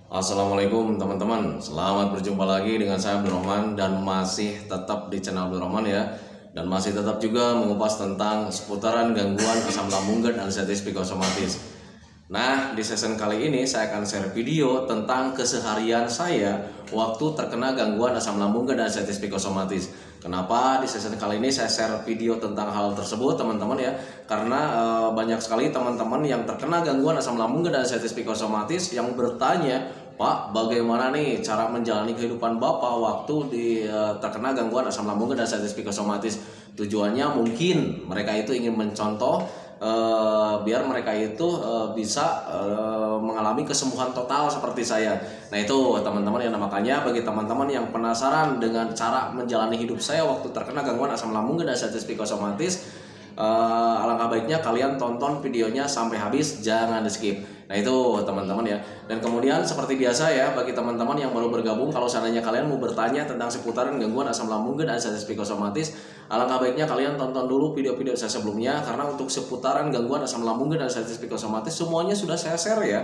Assalamualaikum teman-teman, selamat berjumpa lagi dengan saya Abdurrahman dan masih tetap di channel Abdurrahman ya. Dan masih tetap juga mengupas tentang seputaran gangguan asam lambung dan anxiety psikosomatis. Nah, di season kali ini saya akan share video tentang keseharian saya waktu terkena gangguan asam lambung dan anxiety psikosomatis. Kenapa di season kali ini saya share video tentang hal tersebut teman-teman ya? Karena banyak sekali teman-teman yang terkena gangguan asam lambung dan anxiety psikosomatis yang bertanya, Pak, bagaimana nih cara menjalani kehidupan Bapak waktu terkena gangguan asam lambung dan anxiety psikosomatis? Tujuannya mungkin mereka itu ingin mencontoh biar mereka itu bisa mengalami kesembuhan total seperti saya. Nah itu teman-teman ya, makanya bagi teman-teman yang penasaran dengan cara menjalani hidup saya waktu terkena gangguan asam lambung dan anxiety psikosomatis, alangkah baiknya kalian tonton videonya sampai habis, jangan di skip. Nah itu teman-teman ya. Dan kemudian seperti biasa ya, bagi teman-teman yang baru bergabung, kalau seandainya kalian mau bertanya tentang seputaran gangguan asam lambung dan anxiety psikosomatis, alangkah baiknya kalian tonton dulu video-video saya sebelumnya, karena untuk seputaran gangguan asam lambung dan anxiety psikosomatis semuanya sudah saya share ya.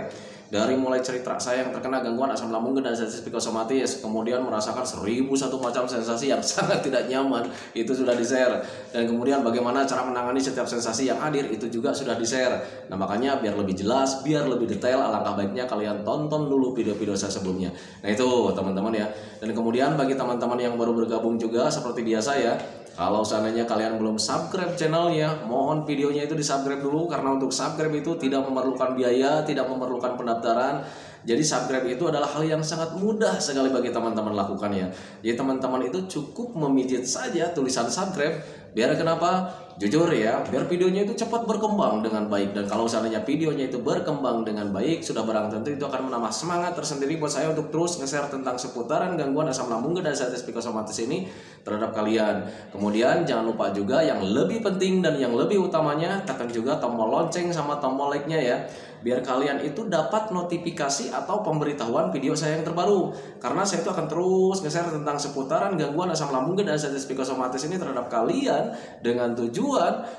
Dari mulai cerita saya yang terkena gangguan asam lambung dan anxiety psikosomatis, kemudian merasakan 1001 macam sensasi yang sangat tidak nyaman, itu sudah di-share. Dan kemudian bagaimana cara menangani setiap sensasi yang hadir, itu juga sudah di-share. Nah makanya biar lebih jelas, biar lebih detail, alangkah baiknya kalian tonton dulu video-video saya sebelumnya. Nah itu teman-teman ya. Dan kemudian bagi teman-teman yang baru bergabung juga seperti biasa ya, kalau seandainya kalian belum subscribe channelnya, mohon videonya itu di subscribe dulu, karena untuk subscribe itu tidak memerlukan biaya, tidak memerlukan pendaftaran. Jadi subscribe itu adalah hal yang sangat mudah sekali bagi teman-teman lakukannya. Jadi teman-teman itu cukup memijit saja tulisan subscribe. Biar kenapa? Jujur ya, biar videonya itu cepat berkembang dengan baik. Dan kalau seandainya videonya itu berkembang dengan baik, sudah barang tentu itu akan menambah semangat tersendiri buat saya untuk terus nge-share tentang seputaran gangguan asam lambung dan anxiety psikosomatis ini terhadap kalian. Kemudian jangan lupa juga yang lebih penting dan yang lebih utamanya, tekan juga tombol lonceng sama tombol like-nya ya, biar kalian itu dapat notifikasi atau pemberitahuan video saya yang terbaru. Karena saya itu akan terus nge-share tentang seputaran gangguan asam lambung dan anxiety psikosomatis ini terhadap kalian, dengan tujuan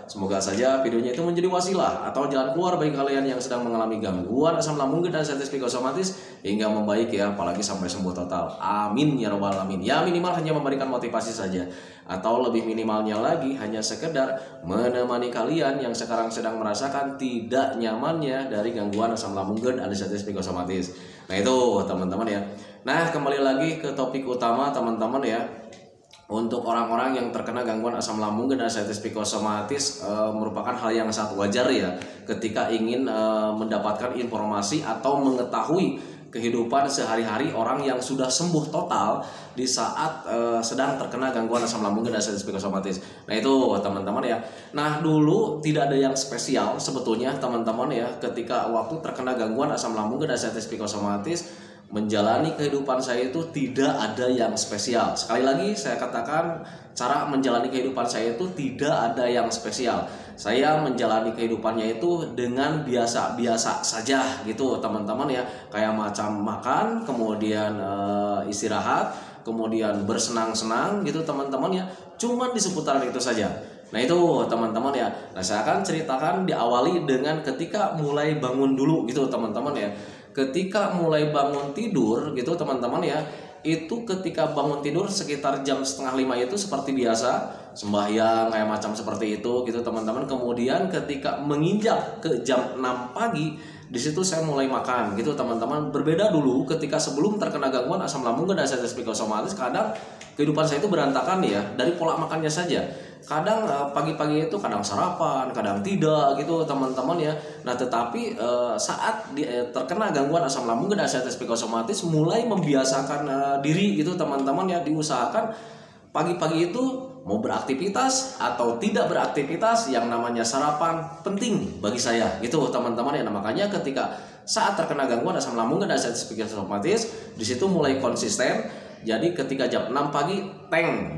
semoga saja videonya itu menjadi wasilah atau jalan keluar bagi kalian yang sedang mengalami gangguan asam lambung dan anxiety psikosomatis hingga membaik ya, apalagi sampai sembuh total. Amin ya robbal alamin. Ya minimal hanya memberikan motivasi saja, atau lebih minimalnya lagi hanya sekedar menemani kalian yang sekarang sedang merasakan tidak nyamannya dari gangguan asam lambung dan anxiety psikosomatis. Nah itu teman-teman ya. Nah kembali lagi ke topik utama teman-teman ya. Untuk orang-orang yang terkena gangguan asam lambung dan anxiety psikosomatis merupakan hal yang sangat wajar ya, ketika ingin mendapatkan informasi atau mengetahui kehidupan sehari-hari orang yang sudah sembuh total di saat sedang terkena gangguan asam lambung dan anxiety psikosomatis. Nah itu teman-teman ya. Nah dulu tidak ada yang spesial sebetulnya teman-teman ya, ketika waktu terkena gangguan asam lambung dan anxiety psikosomatis, menjalani kehidupan saya itu tidak ada yang spesial. Sekali lagi saya katakan, cara menjalani kehidupan saya itu tidak ada yang spesial. Saya menjalani kehidupannya itu dengan biasa-biasa saja gitu teman-teman ya. Kayak macam makan, kemudian istirahat, kemudian bersenang-senang gitu teman-teman ya. Cuman di seputaran itu saja. Nah itu teman-teman ya. Nah saya akan ceritakan diawali dengan ketika mulai bangun dulu gitu teman-teman ya. Ketika mulai bangun tidur gitu teman-teman ya, itu ketika bangun tidur sekitar jam 4:30 itu seperti biasa sembahyang kayak macam seperti itu gitu teman-teman. Kemudian ketika menginjak ke jam 6 pagi, di situ saya mulai makan gitu teman-teman. Berbeda dulu ketika sebelum terkena gangguan asam lambung dan anxiety psikosomatis, kadang kehidupan saya itu berantakan ya dari pola makannya saja. Kadang pagi-pagi itu kadang sarapan, kadang tidak gitu teman-teman ya. Nah tetapi saat terkena gangguan asam lambung dan anxiety psikosomatis, mulai membiasakan diri gitu teman-teman ya, diusahakan pagi-pagi itu mau beraktivitas atau tidak beraktivitas, yang namanya sarapan penting bagi saya gitu teman-teman ya. Nah makanya ketika saat terkena gangguan asam lambung dan anxiety psikosomatis, di situ mulai konsisten. Jadi ketika jam 6 pagi,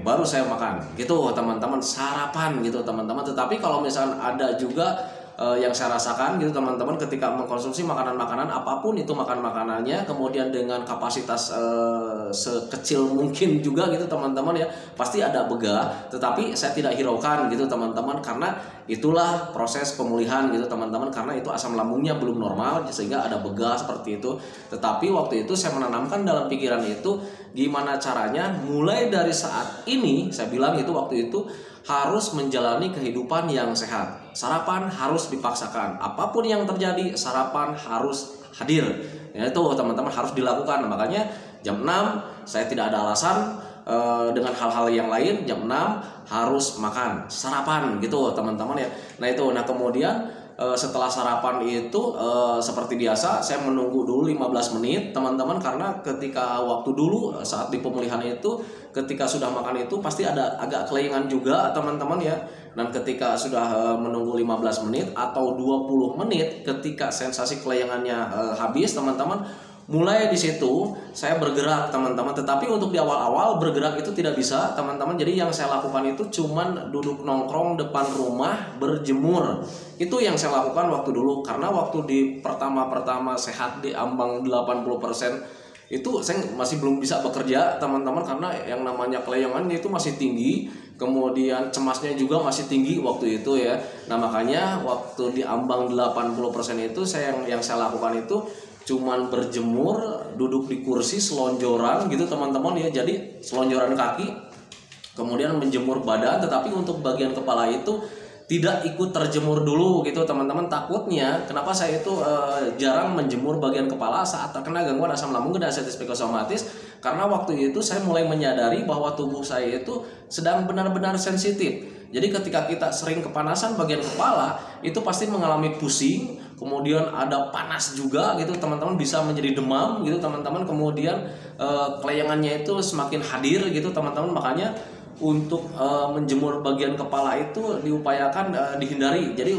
baru saya makan gitu teman-teman, sarapan gitu teman-teman. Tetapi kalau misalkan ada juga yang saya rasakan gitu teman-teman ketika mengkonsumsi makanan-makanan apapun itu makanannya, kemudian dengan kapasitas sekecil mungkin juga gitu teman-teman ya, pasti ada begah, tetapi saya tidak hiraukan gitu teman-teman, karena itulah proses pemulihan gitu teman-teman, karena itu asam lambungnya belum normal sehingga ada begah seperti itu. Tetapi waktu itu saya menanamkan dalam pikiran itu gimana caranya mulai dari saat ini, saya bilang itu waktu itu harus menjalani kehidupan yang sehat. Sarapan harus dipaksakan. Apapun yang terjadi, sarapan harus hadir. Ya, itu teman-teman harus dilakukan. Makanya jam 6 saya tidak ada alasan dengan hal-hal yang lain, jam 6 harus makan sarapan gitu teman-teman ya. Nah itu, nah kemudian setelah sarapan itu seperti biasa saya menunggu dulu 15 menit teman-teman, karena ketika waktu dulu saat di pemulihan itu ketika sudah makan itu pasti ada agak kelayangan juga teman-teman ya. Dan ketika sudah menunggu 15 menit atau 20 menit ketika sensasi kelayangannya habis teman-teman, mulai di situ saya bergerak teman-teman. Tetapi untuk di awal-awal bergerak itu tidak bisa teman-teman. Jadi yang saya lakukan itu cuman duduk nongkrong depan rumah berjemur. Itu yang saya lakukan waktu dulu, karena waktu di pertama-pertama sehat di ambang 80% itu saya masih belum bisa bekerja teman-teman, karena yang namanya kelayangan itu masih tinggi, kemudian cemasnya juga masih tinggi waktu itu ya. Nah makanya waktu di ambang 80% itu yang saya lakukan itu cuman berjemur, duduk di kursi selonjoran gitu teman-teman ya. Jadi selonjoran kaki, kemudian menjemur badan, tetapi untuk bagian kepala itu tidak ikut terjemur dulu gitu teman-teman. Takutnya kenapa saya itu jarang menjemur bagian kepala saat terkena gangguan asam lambung dan diabetes psikosomatis, karena waktu itu saya mulai menyadari bahwa tubuh saya itu sedang benar-benar sensitif. Jadi ketika kita sering kepanasan bagian kepala itu pasti mengalami pusing, kemudian ada panas juga gitu teman-teman, bisa menjadi demam gitu teman-teman, kemudian kelayangannya itu semakin hadir gitu teman-teman. Makanya untuk menjemur bagian kepala itu diupayakan dihindari. Jadi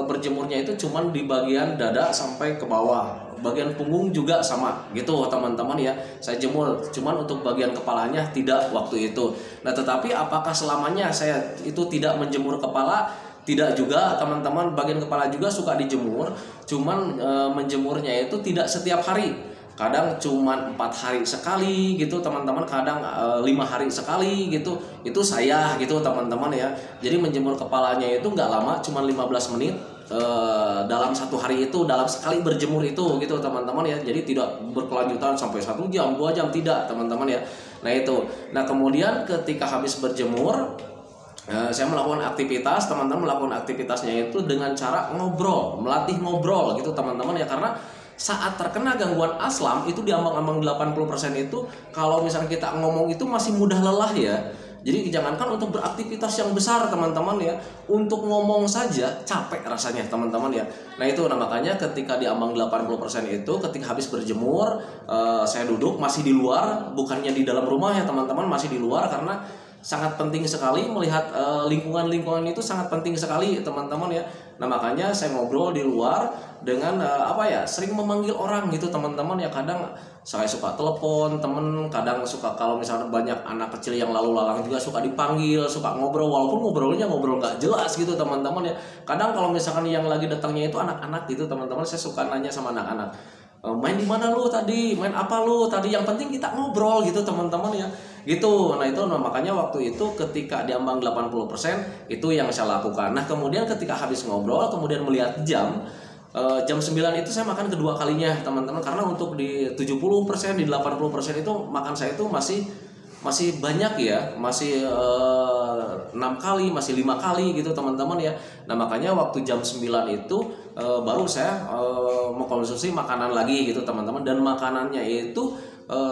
berjemurnya itu cuman di bagian dada sampai ke bawah. Bagian punggung juga sama gitu teman-teman ya. Saya jemur, cuman untuk bagian kepalanya tidak waktu itu. Nah, tetapi apakah selamanya saya itu tidak menjemur kepala? Tidak juga teman-teman, bagian kepala juga suka dijemur, cuman menjemurnya itu tidak setiap hari. Kadang cuma 4 hari sekali gitu teman-teman, kadang 5 hari sekali gitu. Itu saya gitu teman-teman ya. Jadi menjemur kepalanya itu nggak lama, cuma 15 menit dalam satu hari itu, dalam sekali berjemur itu gitu teman-teman ya. Jadi tidak berkelanjutan sampai 1 jam 2 jam, tidak teman-teman ya. Nah itu, nah kemudian ketika habis berjemur saya melakukan aktivitas, teman-teman melakukan aktivitasnya itu dengan cara ngobrol, melatih ngobrol gitu teman-teman ya. Karena saat terkena gangguan asam itu di ambang-ambang 80% itu kalau misalnya kita ngomong itu masih mudah lelah ya. Jadi jangankan untuk beraktivitas yang besar teman-teman ya, untuk ngomong saja capek rasanya teman-teman ya. Nah itu, nah makanya ketika di ambang 80% itu ketika habis berjemur saya duduk masih di luar, bukannya di dalam rumah ya teman-teman, masih di luar, karena sangat penting sekali melihat lingkungan-lingkungan itu sangat penting sekali teman-teman ya. Nah makanya saya ngobrol di luar dengan sering memanggil orang gitu teman-teman ya. Kadang saya suka telepon temen, kadang suka kalau misalnya banyak anak kecil yang lalu lalang juga suka dipanggil, suka ngobrol, walaupun ngobrolnya ngobrol nggak jelas gitu teman-teman ya. Kadang kalau misalkan yang lagi datangnya itu anak-anak gitu teman-teman, saya suka nanya sama anak-anak, main di mana lu tadi, main apa lu tadi, yang penting kita ngobrol gitu teman-teman ya gitu. Nah itu, nah makanya waktu itu ketika di ambang 80% itu yang saya lakukan. Nah kemudian ketika habis ngobrol kemudian melihat jam 9 itu saya makan kedua kalinya teman-teman, karena untuk di 70% di 80% itu makan saya itu masih banyak ya, masih 6 kali, masih 5 kali gitu teman-teman ya. Nah makanya waktu jam 9 itu baru saya mengkonsumsi makanan lagi gitu teman-teman. Dan makanannya itu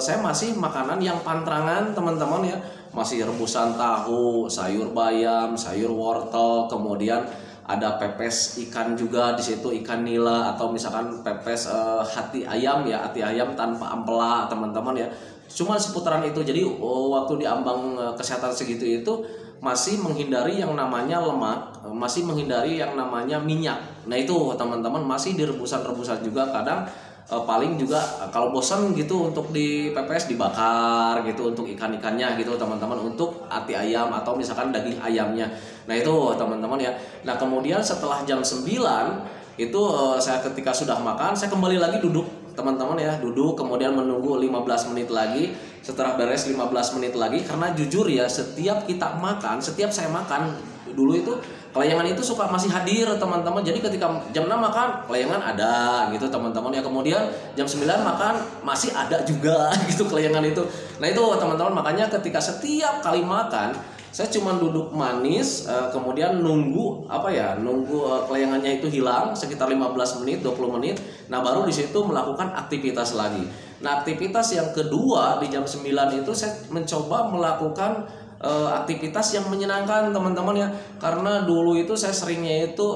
saya masih makanan yang pantrangan teman-teman ya, masih rebusan tahu, sayur bayam, sayur wortel, kemudian ada pepes ikan juga di situ, ikan nila, atau misalkan pepes hati ayam ya, hati ayam tanpa ampela teman-teman ya. Cuma seputaran itu. Jadi waktu di ambang kesehatan segitu itu masih menghindari yang namanya lemak, masih menghindari yang namanya minyak. Nah itu teman-teman, masih di rebusan-rebusan juga. Kadang paling juga kalau bosan gitu untuk di PPS dibakar gitu untuk ikan-ikannya gitu teman-teman, untuk ati ayam atau misalkan daging ayamnya. Nah itu teman-teman ya. Nah kemudian setelah jam 9 itu saya ketika sudah makan saya kembali lagi duduk teman-teman ya, duduk kemudian menunggu 15 menit lagi. Setelah beres 15 menit lagi, karena jujur ya setiap kita makan, setiap saya makan dulu itu kelayangan itu suka masih hadir teman-teman. Jadi ketika jam 6 makan kelayangan ada gitu teman-teman ya, kemudian jam 9 makan masih ada juga gitu kelayangan itu. Nah itu teman-teman, makanya ketika setiap kali makan saya cuma duduk manis, kemudian nunggu kelayangannya itu hilang sekitar 15 menit 20 menit. Nah baru di situ melakukan aktivitas lagi. Nah aktivitas yang kedua di jam 9 itu saya mencoba melakukan aktivitas yang menyenangkan teman-teman ya, karena dulu itu saya seringnya itu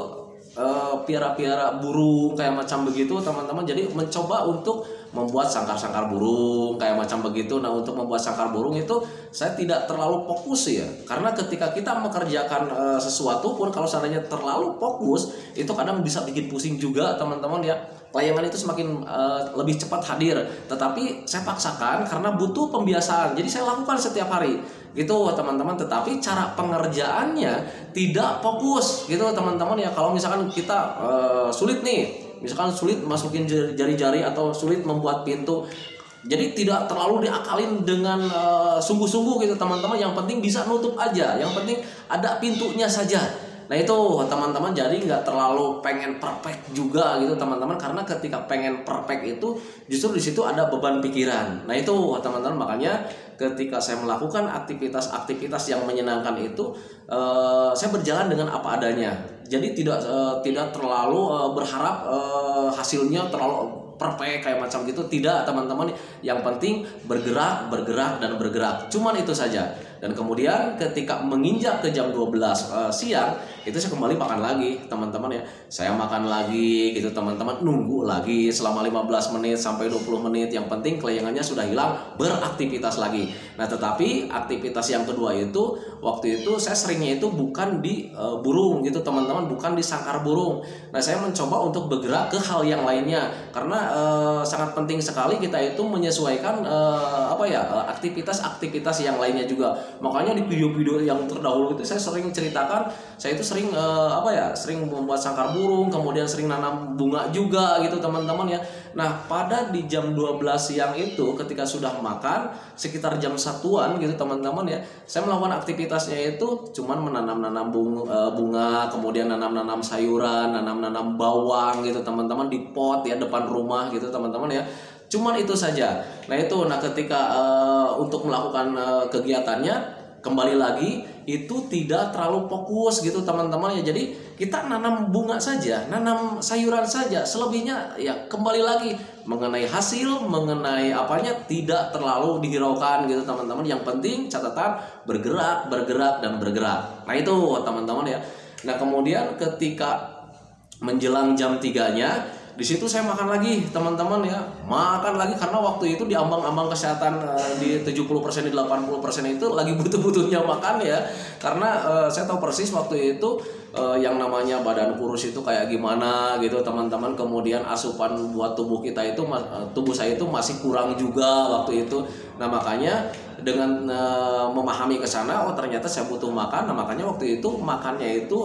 piara-piara burung kayak macam begitu teman-teman. Jadi mencoba untuk membuat sangkar-sangkar burung kayak macam begitu. Nah untuk membuat sangkar burung itu saya tidak terlalu fokus ya, karena ketika kita mengerjakan sesuatu pun kalau seandainya terlalu fokus itu kadang bisa bikin pusing juga teman-teman ya. Layangan itu semakin lebih cepat hadir, tetapi saya paksakan karena butuh pembiasaan. Jadi saya lakukan setiap hari gitu teman-teman, tetapi cara pengerjaannya tidak fokus gitu teman-teman ya. Kalau misalkan kita sulit nih, misalkan sulit masukin jari-jari atau sulit membuat pintu, jadi tidak terlalu diakalin dengan sungguh-sungguh gitu teman-teman. Yang penting bisa nutup aja, yang penting ada pintunya saja. Nah itu teman-teman, jadi nggak terlalu pengen perfect juga gitu teman-teman, karena ketika pengen perfect itu justru di situ ada beban pikiran. Nah itu teman-teman, makanya ketika saya melakukan aktivitas yang menyenangkan itu saya berjalan dengan apa adanya. Jadi tidak terlalu berharap hasilnya terlalu perfect kayak macam gitu, tidak teman-teman. Yang penting bergerak dan bergerak, cuman itu saja. Dan kemudian ketika menginjak ke jam 12 siang itu saya kembali makan lagi teman-teman ya. Saya makan lagi gitu teman-teman, nunggu lagi selama 15 menit sampai 20 menit. Yang penting kelayangannya sudah hilang, beraktivitas lagi. Nah tetapi aktivitas yang kedua itu waktu itu saya seringnya itu bukan di burung gitu teman-teman, bukan di sangkar burung. Nah saya mencoba untuk bergerak ke hal yang lainnya, karena sangat penting sekali kita itu menyesuaikan aktivitas yang lainnya juga. Makanya di video-video yang terdahulu itu saya sering ceritakan, saya itu sering sering membuat sangkar burung, kemudian sering nanam bunga juga gitu teman-teman ya. Nah pada di jam 12 siang itu ketika sudah makan sekitar jam 1-an gitu teman-teman ya, saya melakukan aktivitasnya itu cuman menanam-nanam bunga, kemudian nanam-nanam sayuran, nanam-nanam bawang gitu teman-teman di pot ya depan rumah gitu teman-teman ya. Cuman itu saja. Nah ketika untuk melakukan kegiatannya kembali lagi itu tidak terlalu fokus gitu teman-teman ya. Jadi kita nanam bunga saja, nanam sayuran saja, selebihnya ya kembali lagi mengenai hasil, mengenai apanya tidak terlalu dihiraukan gitu teman-teman. Yang penting catatan bergerak dan bergerak. Nah itu teman-teman ya. Nah kemudian ketika menjelang jam 3-nya di situ saya makan lagi teman-teman ya, makan lagi karena waktu itu di ambang-ambang kesehatan di 70% di 80% itu lagi butuh-butuhnya makan ya, karena saya tahu persis waktu itu yang namanya badan kurus itu kayak gimana gitu teman-teman. Kemudian asupan buat tubuh kita itu tubuh saya itu masih kurang juga waktu itu. Nah makanya dengan memahami ke sana, oh ternyata saya butuh makan. Nah makanya waktu itu makannya itu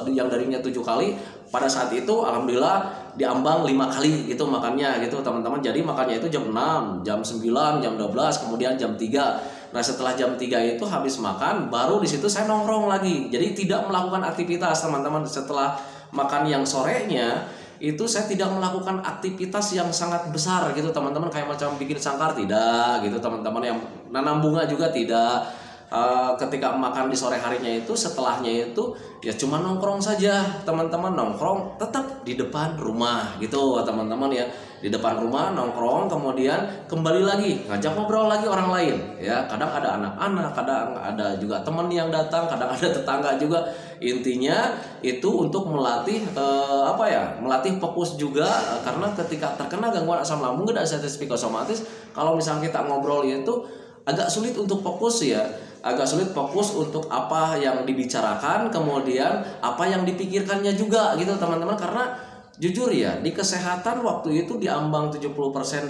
yang darinya 7 kali, pada saat itu alhamdulillah diambang 5 kali gitu makannya gitu teman-teman. Jadi makannya itu jam 6, jam 9, jam 12, kemudian jam 3. Nah setelah jam 3 itu habis makan, baru di situ saya nongkrong lagi. Jadi tidak melakukan aktivitas teman-teman. Setelah makan yang sorenya itu saya tidak melakukan aktivitas yang sangat besar gitu teman-teman, kayak macam bikin sangkar tidak gitu teman-teman, yang nanam bunga juga tidak. Ketika makan di sore harinya itu, setelahnya itu ya cuma nongkrong saja teman-teman, nongkrong tetap di depan rumah gitu teman-teman ya, di depan rumah nongkrong, kemudian kembali lagi ngajak ngobrol lagi orang lain ya. Kadang ada anak-anak, kadang ada juga teman yang datang, kadang ada tetangga juga. Intinya itu untuk melatih melatih fokus juga, karena ketika terkena gangguan asam lambung dan sensitif psikosomatis, kalau misalnya kita ngobrol itu agak sulit untuk fokus ya, agak sulit fokus untuk apa yang dibicarakan, kemudian apa yang dipikirkannya juga gitu teman-teman, karena jujur ya, di kesehatan waktu itu di ambang 70%, 80%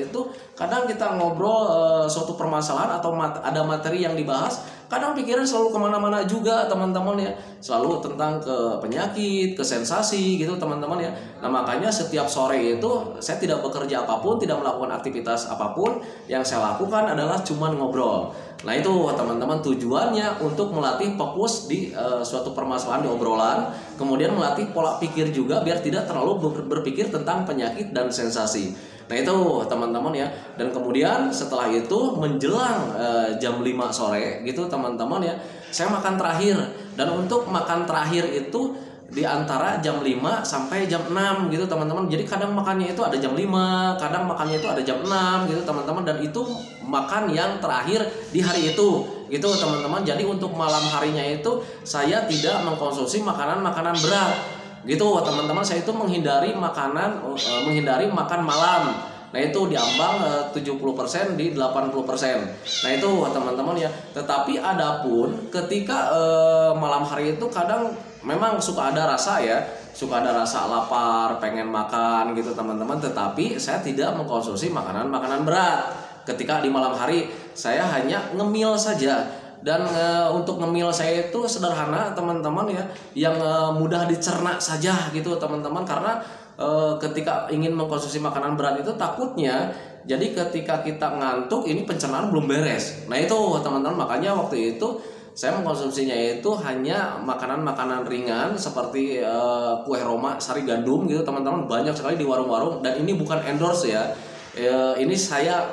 itu kadang kita ngobrol suatu permasalahan atau ada materi yang dibahas, kadang pikiran selalu kemana-mana juga teman-teman ya, selalu tentang ke penyakit, ke sensasi gitu teman-teman ya. Nah makanya setiap sore itu saya tidak bekerja apapun, tidak melakukan aktivitas apapun, yang saya lakukan adalah cuman ngobrol. Nah itu teman-teman tujuannya untuk melatih fokus di suatu permasalahan di obrolan, kemudian melatih pola pikir juga biar tidak terlalu berpikir tentang penyakit dan sensasi. Nah itu teman-teman ya. Dan kemudian setelah itu menjelang jam 5 sore gitu teman-teman ya, saya makan terakhir. Dan untuk makan terakhir itu di antara jam 5 sampai jam 6 gitu teman-teman. Jadi kadang makannya itu ada jam 5, kadang makannya itu ada jam 6 gitu teman-teman, dan itu makan yang terakhir di hari itu gitu teman-teman. Jadi untuk malam harinya itu saya tidak mengkonsumsi makanan-makanan berat gitu teman-teman. Saya itu menghindari makan malam. Nah itu di ambang 70% di 80%. Nah itu teman-teman ya. Tetapi adapun ketika malam hari itu kadang memang suka ada rasa ya, suka ada rasa lapar, pengen makan gitu teman-teman. Tetapi saya tidak mengkonsumsi makanan-makanan berat. Ketika di malam hari saya hanya ngemil saja. Dan untuk ngemil saya itu sederhana teman-teman ya, yang mudah dicerna saja gitu teman-teman. Karena ketika ingin mengkonsumsi makanan berat itu takutnya jadi ketika kita ngantuk ini pencernaan belum beres. Nah itu teman-teman, makanya waktu itu saya mengkonsumsinya itu hanya makanan-makanan ringan seperti kue Roma sari gandum gitu teman-teman, banyak sekali di warung-warung. Dan ini bukan endorse ya, ini saya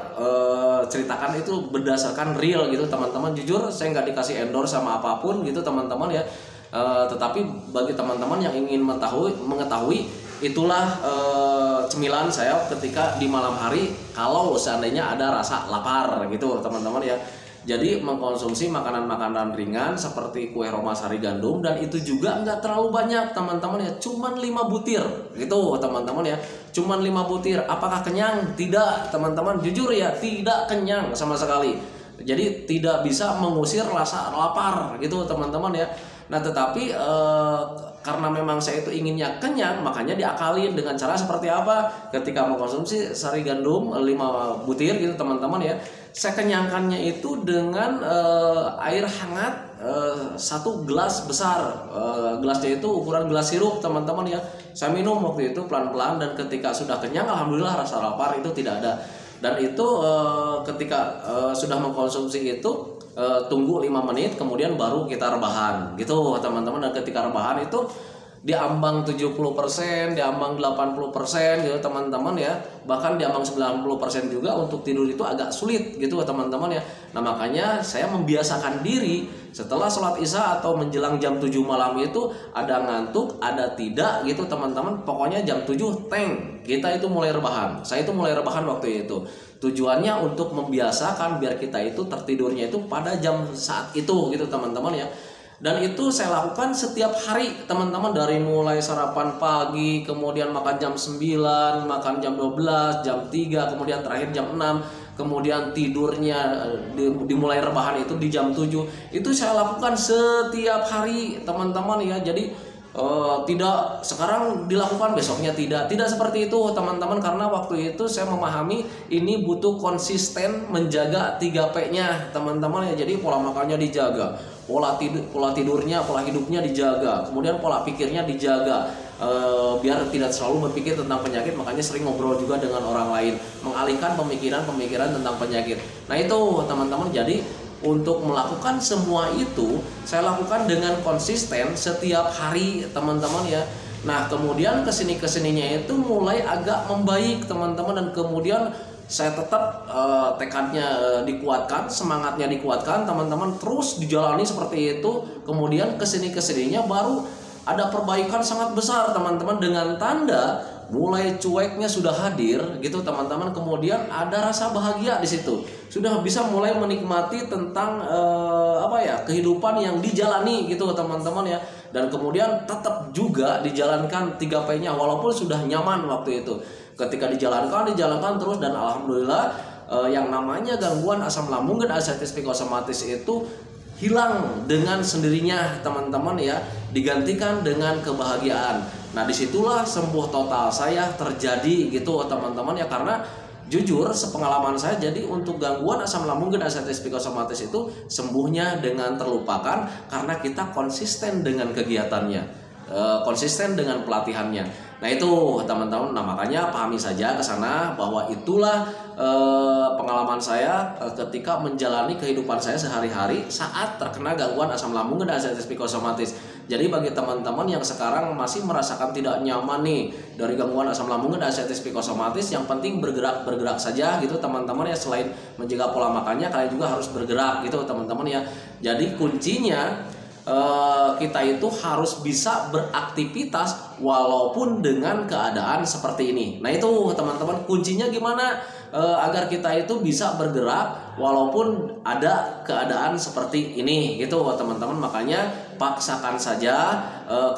ceritakan itu berdasarkan real gitu teman-teman. Jujur saya nggak dikasih endorse sama apapun gitu teman-teman ya. Tetapi bagi teman-teman yang ingin mengetahui itulah cemilan saya ketika di malam hari kalau seandainya ada rasa lapar gitu teman-teman ya. Jadi mengkonsumsi makanan-makanan ringan seperti kue Roma sari gandum, dan itu juga nggak terlalu banyak teman-teman ya, cuman 5 butir gitu teman-teman ya, cuman 5 butir. Apakah kenyang? Tidak teman-teman, jujur ya tidak kenyang sama sekali. Jadi tidak bisa mengusir rasa lapar gitu teman-teman ya. Nah tetapi karena memang saya itu inginnya kenyang, makanya diakalin dengan cara seperti apa? Ketika mengkonsumsi sari gandum 5 butir gitu teman-teman ya, saya kenyangkannya itu dengan air hangat 1 gelas besar. Gelasnya itu ukuran gelas sirup teman-teman ya. Saya minum waktu itu pelan-pelan, dan ketika sudah kenyang alhamdulillah rasa lapar itu tidak ada. Dan itu ketika sudah mengkonsumsi itu tunggu 5 menit kemudian baru kita rebahan gitu teman-teman. Dan ketika rebahan itu di ambang 70%, di ambang 80% gitu teman-teman ya. Bahkan di ambang 90% juga untuk tidur itu agak sulit gitu teman-teman ya. Nah makanya saya membiasakan diri setelah sholat isya atau menjelang jam 7 malam itu ada ngantuk, ada tidak gitu teman-teman. Pokoknya jam 7 kita itu mulai rebahan. Saya itu mulai rebahan waktu itu. Tujuannya untuk membiasakan biar kita itu tertidurnya itu pada jam saat itu gitu teman-teman ya. Dan itu saya lakukan setiap hari teman-teman, dari mulai sarapan pagi, kemudian makan jam 9, makan jam 12, jam 3, kemudian terakhir jam 6, kemudian tidurnya dimulai rebahan itu di jam 7. Itu saya lakukan setiap hari teman-teman ya. Jadi tidak sekarang dilakukan besoknya tidak seperti itu teman-teman, karena waktu itu saya memahami ini butuh konsisten menjaga 3P-nya teman-teman ya. Jadi pola makannya dijaga, pola tidurnya, pola hidupnya dijaga, kemudian pola pikirnya dijaga, biar tidak selalu berpikir tentang penyakit. Makanya sering ngobrol juga dengan orang lain, mengalihkan pemikiran tentang penyakit. Nah itu teman-teman, jadi untuk melakukan semua itu saya lakukan dengan konsisten setiap hari teman-teman ya. Nah kemudian kesininya itu mulai agak membaik teman-teman, dan kemudian saya tetap tekadnya dikuatkan, semangatnya dikuatkan teman-teman, terus dijalani seperti itu. Kemudian kesininya baru ada perbaikan sangat besar teman-teman, dengan tanda mulai cueknya sudah hadir gitu teman-teman. Kemudian ada rasa bahagia di situ, sudah bisa mulai menikmati tentang kehidupan yang dijalani gitu teman-teman ya. Dan kemudian tetap juga dijalankan 3P-nya walaupun sudah nyaman waktu itu. Ketika dijalankan terus, dan alhamdulillah yang namanya gangguan asam lambung dan ascites psikosomatis itu hilang dengan sendirinya teman-teman ya, digantikan dengan kebahagiaan. Nah disitulah sembuh total saya terjadi gitu teman-teman ya, karena jujur sepengalaman saya, jadi untuk gangguan asam lambung dan ascites psikosomatis itu sembuhnya dengan terlupakan karena kita konsisten dengan kegiatannya, konsisten dengan pelatihannya. Nah itu teman-teman, nah makanya pahami saja ke sana bahwa itulah pengalaman saya ketika menjalani kehidupan saya sehari-hari saat terkena gangguan asam lambung dan ascites psikosomatis. Jadi bagi teman-teman yang sekarang masih merasakan tidak nyaman nih dari gangguan asam lambung dan ascites psikosomatis, yang penting bergerak saja gitu teman-teman ya. Selain menjaga pola makannya, kalian juga harus bergerak gitu teman-teman ya. Jadi kuncinya kita itu harus bisa beraktivitas walaupun dengan keadaan seperti ini. Nah itu teman-teman, kuncinya gimana agar kita itu bisa bergerak walaupun ada keadaan seperti ini gitu teman-teman. Makanya paksakan saja,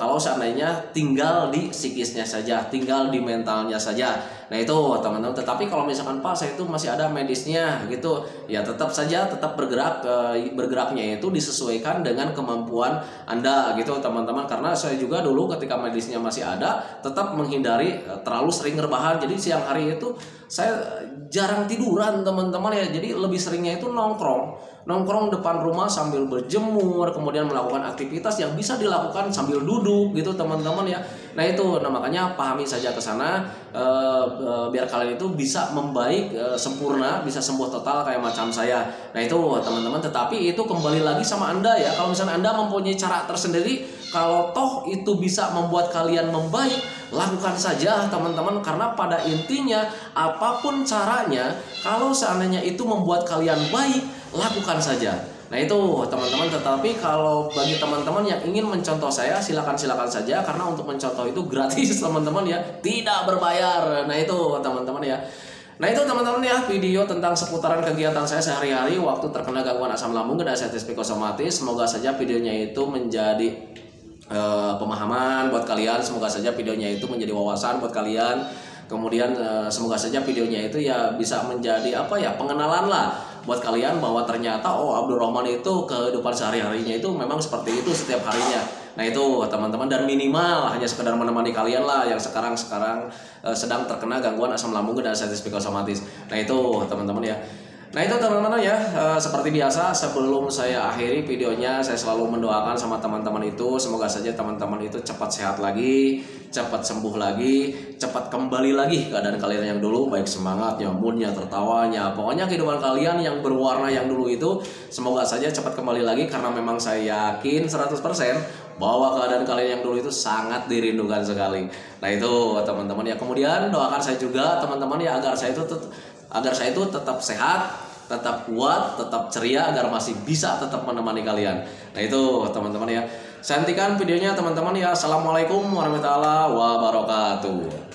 kalau seandainya tinggal di psikisnya saja, tinggal di mentalnya saja. Nah itu teman-teman. Tetapi kalau misalkan Pak saya itu masih ada medisnya gitu, ya tetap saja tetap bergerak, bergeraknya itu disesuaikan dengan kemampuan Anda gitu teman-teman. Karena saya juga dulu ketika medisnya masih ada, tetap menghindari terlalu sering rebahan. Jadi siang hari itu saya jarang tiduran teman-teman ya. Jadi lebih seringnya itu nongkrong depan rumah sambil berjemur, kemudian melakukan aktivitas yang bisa dilakukan sambil duduk gitu teman-teman ya. Nah itu, nah makanya pahami saja ke sana, biar kalian itu bisa membaik sempurna, bisa sembuh total kayak macam saya. Nah itu teman-teman, tetapi itu kembali lagi sama Anda ya. Kalau misalnya Anda mempunyai cara tersendiri, kalau toh itu bisa membuat kalian membaik, lakukan saja teman-teman. Karena pada intinya apapun caranya, kalau seandainya itu membuat kalian baik, lakukan saja. Nah itu teman-teman. Tetapi kalau bagi teman-teman yang ingin mencontoh saya, silakan saja, karena untuk mencontoh itu gratis teman-teman ya, tidak berbayar. Nah itu teman-teman ya. Nah itu teman-teman ya, video tentang seputaran kegiatan saya sehari-hari waktu terkena gangguan asam lambung dan ascites psikosomatis. Semoga saja videonya itu menjadi pemahaman buat kalian. Semoga saja videonya itu menjadi wawasan buat kalian. Kemudian semoga saja videonya itu ya bisa menjadi apa ya, pengenalan lah buat kalian bahwa ternyata Abdul Rahman itu kehidupan sehari-harinya itu memang seperti itu setiap harinya. Nah itu teman-teman, dan minimal hanya sekedar menemani kalian lah yang sekarang sedang terkena gangguan asam lambung dan ascites psikosomatis. Nah itu teman-teman ya. Nah itu teman-teman ya, seperti biasa sebelum saya akhiri videonya, saya selalu mendoakan sama teman-teman itu, semoga saja teman-teman itu cepat sehat lagi, cepat sembuh lagi, cepat kembali lagi keadaan kalian yang dulu, baik semangatnya, moodnya, tertawanya, pokoknya kehidupan kalian yang berwarna yang dulu itu semoga saja cepat kembali lagi. Karena memang saya yakin 100% bahwa keadaan kalian yang dulu itu sangat dirindukan sekali. Nah itu teman-teman ya. Kemudian doakan saya juga teman-teman ya, agar saya itu tetap sehat, tetap kuat, tetap ceria, agar masih bisa tetap menemani kalian. Nah itu teman-teman ya. Saya hentikan videonya teman-teman ya. Assalamualaikum warahmatullahi wabarakatuh.